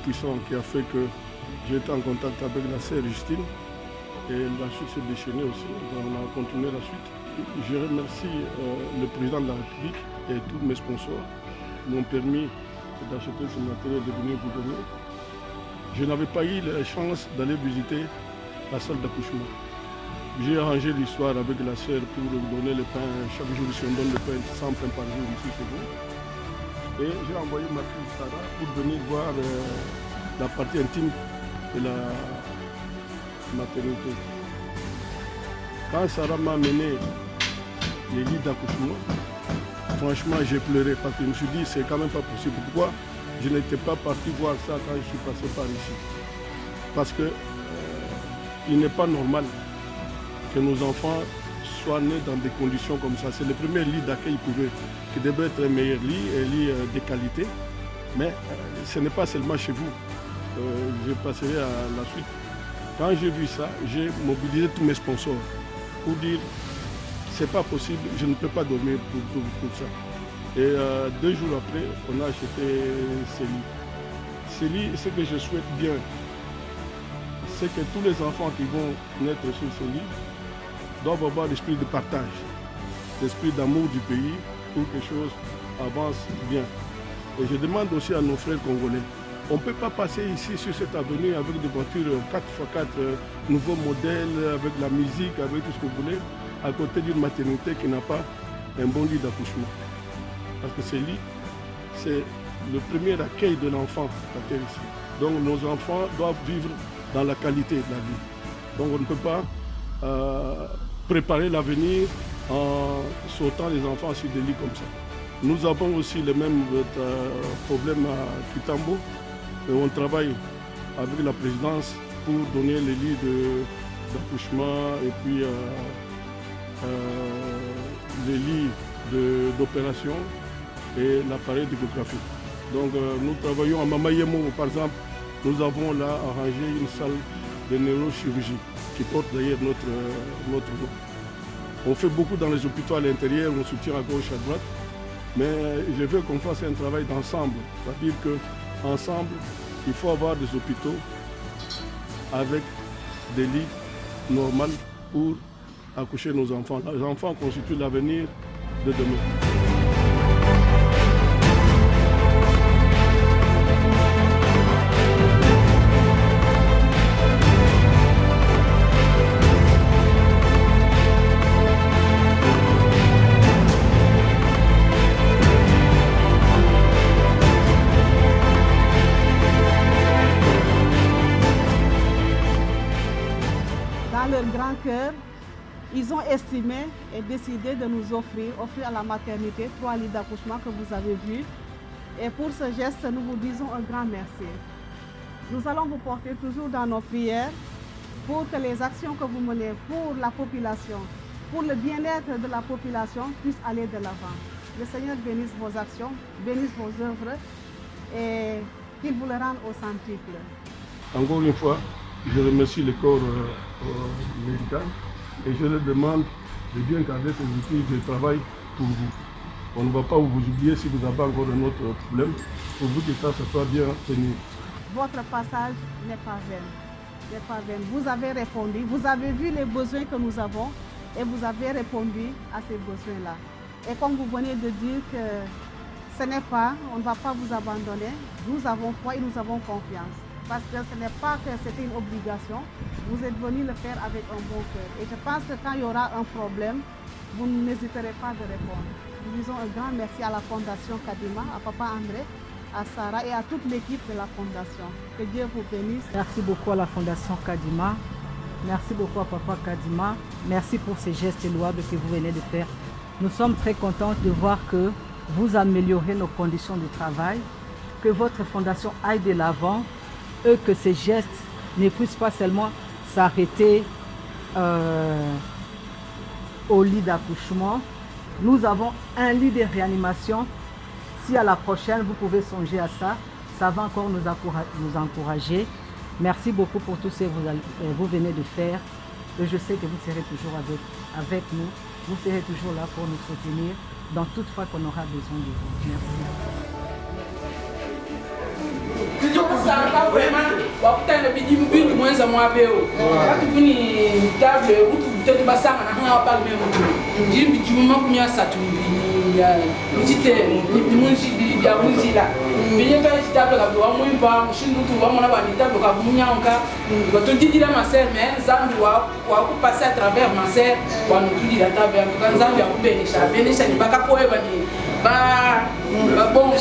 Tout-Puissant qui a fait que j'ai été en contact avec la sœur Justine et la suite s'est déchaînée aussi. On a continué la suite. Je remercie le président de la République et tous mes sponsors qui m'ont permis d'acheter ce matériel et de venir vous donner. Je n'avais pas eu la chance d'aller visiter la salle d'accouchement. J'ai arrangé l'histoire avec la sœur pour donner le pain. Chaque jour, si on donne le pain, 100 pains par jour ici chez vous. Et j'ai envoyé ma fille Sarah pour venir voir la partie intime de la maternité. Quand Sarah m'a amené les lits d'accouchement, franchement, j'ai pleuré parce que je me suis dit, c'est quand même pas possible. Pourquoi je n'étais pas parti voir ça quand je suis passé par ici? Parce que il n'est pas normal que nos enfants soient nés dans des conditions comme ça. C'est le premier lit d'accueil qui devait être un meilleur lit, un lit de qualité. Mais ce n'est pas seulement chez vous. Je passerai à la suite. Quand j'ai vu ça, j'ai mobilisé tous mes sponsors pour dire c'est pas possible, je ne peux pas dormir pour ça. Et 2 jours après, on a acheté ces lits. Ces lits, ce que je souhaite bien, c'est que tous les enfants qui vont naître sur ces lits doivent avoir l'esprit de partage, l'esprit d'amour du pays pour que les choses avancent bien. Et je demande aussi à nos frères congolais, on ne peut pas passer ici sur cette avenue avec des voitures 4x4 nouveaux modèles, avec la musique, avec tout ce que vous voulez, à côté d'une maternité qui n'a pas un bon lit d'accouchement. Parce que ces lits, c'est le premier accueil de l'enfant à terre ici. Donc nos enfants doivent vivre dans la qualité de la vie. Donc on ne peut pas préparer l'avenir en sautant les enfants sur des lits comme ça. Nous avons aussi le même problème à Kitambo. Et on travaille avec la présidence pour donner les lits d'accouchement et puis les lits d'opération et l'appareil d'échographie. Donc nous travaillons à Mamayemo, par exemple, nous avons là arrangé une salle de neurochirurgie qui porte d'ailleurs notre nom. On fait beaucoup dans les hôpitaux à l'intérieur, on soutient à gauche, à droite, mais je veux qu'on fasse un travail d'ensemble, c'est-à-dire qu'ensemble, il faut avoir des hôpitaux avec des lits normaux pour accoucher nos enfants. Les enfants constituent l'avenir de demain. Dans leur grand cœur, ils ont estimé et décidé de nous offrir à la maternité 3 lits d'accouchement que vous avez vus. Et pour ce geste, nous vous disons un grand merci. Nous allons vous porter toujours dans nos prières pour que les actions que vous menez pour la population, pour le bien-être de la population, puissent aller de l'avant. Le Seigneur bénisse vos actions, bénisse vos œuvres et qu'il vous le rende au centuple. Encore une fois, je remercie le corps médical et je leur demande de bien garder ces outils de travail pour vous. On ne va pas vous oublier si vous avez encore un autre problème, pour vous que ça soit bien tenu. Votre passage n'est pas vain. Vous avez répondu, vous avez vu les besoins que nous avons et vous avez répondu à ces besoins-là. Et comme vous venez de dire que ce n'est pas, on ne va pas vous abandonner, nous avons foi et nous avons confiance. Parce que ce n'est pas que c'était une obligation, vous êtes venu le faire avec un bon cœur. Et je pense que quand il y aura un problème, vous n'hésiterez pas de répondre. Nous disons un grand merci à la Fondation Kadima, à Papa André, à Sarah et à toute l'équipe de la Fondation. Que Dieu vous bénisse. Merci beaucoup à la Fondation Kadima. Merci beaucoup à Papa Kadima. Merci pour ces gestes louables que vous venez de faire. Nous sommes très contents de voir que vous améliorez nos conditions de travail, que votre fondation aille de l'avant, et que ces gestes ne puissent pas seulement s'arrêter au lit d'accouchement. Nous avons un lit de réanimation. Si à la prochaine, vous pouvez songer à ça, ça va encore nous encourager. Merci beaucoup pour tout ce que vous venez de faire. Et je sais que vous serez toujours avec nous. Vous serez toujours là pour nous soutenir dans toute fois qu'on aura besoin de vous. Merci. ça vraiment wakuta na bidi mbindi mwenza mwabeo watu kuni table utu tetu basanga na hanga pa memo jimbi juma kunya satu ya nchite munchi ya munchila biye to table ka wa mwimba shindu tu wa mona ba ni table ka munyanka ba to didira ma sœur mais zambi wa ku passer à travers ma sœur wa no tudi la table en tout cas zambi ya kubenisha ni baka poeba ni ba bon